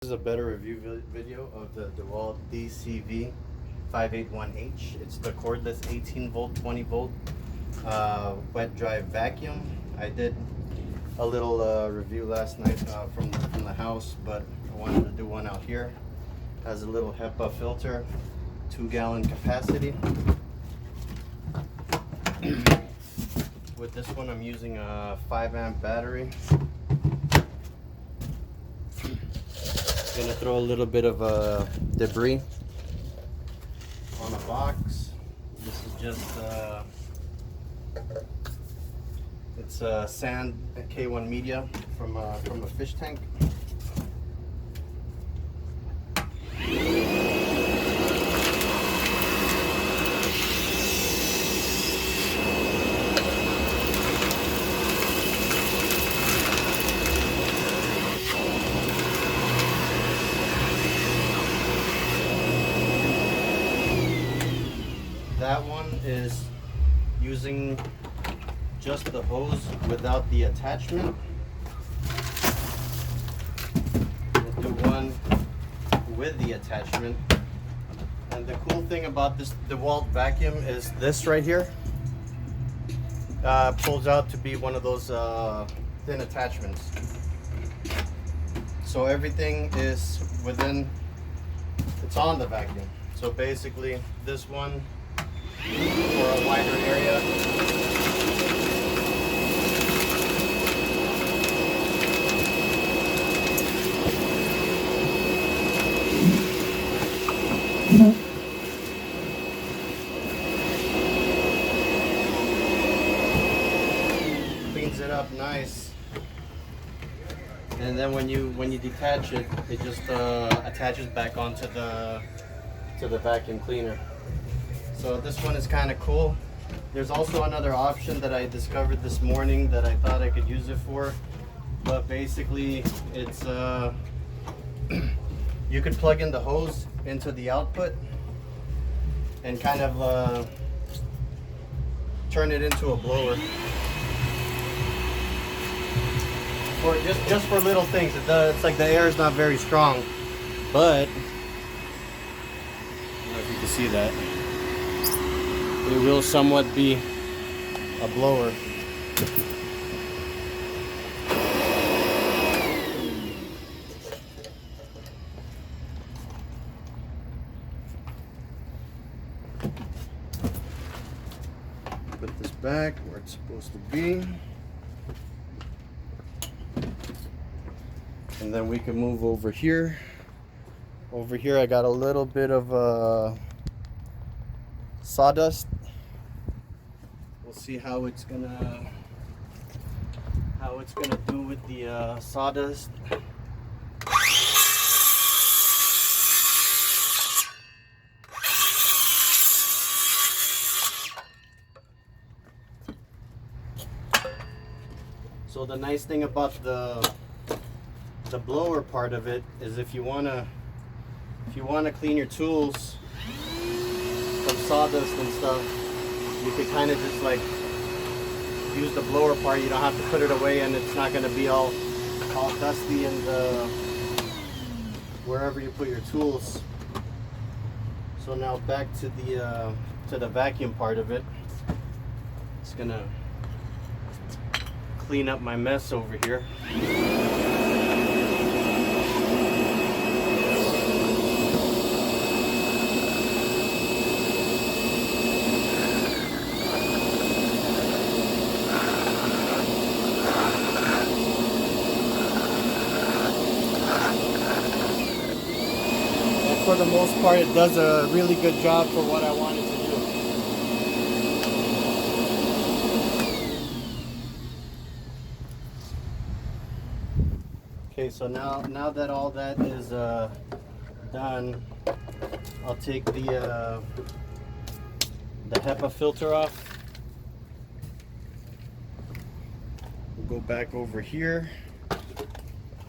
This is a better review video of the DeWalt DCV581H. It's the cordless 18 volt, 20 volt wet dry vacuum. I did a little review last night from the house, but I wanted to do one out here. Has a little HEPA filter, 2-gallon capacity. With this one, I'm using a 5-amp battery. Gonna throw a little bit of debris on a box. This is just it's sand K1 media from a fish tank. That one is using just the hose without the attachment. We'll do one with the attachment. And the cool thing about this DeWalt vacuum is this right here pulls out to be one of those thin attachments. So everything is within, it's on the vacuum. So basically this one for a wider area. Cleans it up nice. And then when you detach it, it just attaches back onto the vacuum cleaner. So this one is kind of cool. There's also another option that I discovered this morning that I thought I could use it for. But basically it's you could plug in the hose into the output and kind of turn it into a blower. Or just for little things. It's like the air is not very strong, but I don't know if you can see that. It will somewhat be a blower. Put this back where it's supposed to be. And then we can move over here. Over here I got a little bit of sawdust. We'll see how it's gonna do with the sawdust. So the nice thing about the blower part of it is if you wanna clean your tools from sawdust and stuff, you could kind of just like use the blower part. You don't have to put it away, and it's not going to be all dusty and wherever you put your tools. So now back to the vacuum part of it. It's gonna clean up my mess over here. For the most part, it does a really good job for what I wanted to do. Okay, so now that all that is done, I'll take the HEPA filter off. We'll go back over here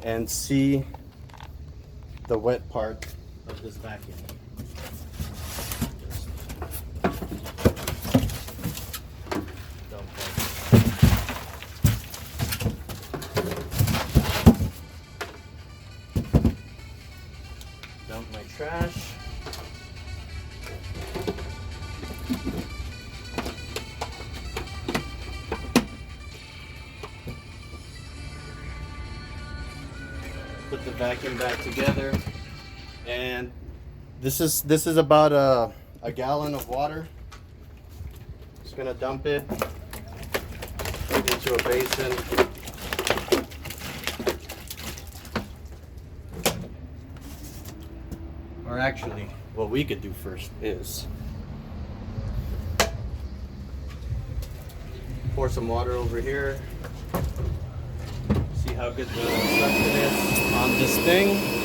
and see the wet part of this vacuum. Dump that. dump my trash. Put the vacuum back together, and this is about a gallon of water. Just gonna dump it into a basin. Or actually, what we could do first is pour some water over here. See how good the suction is on this thing.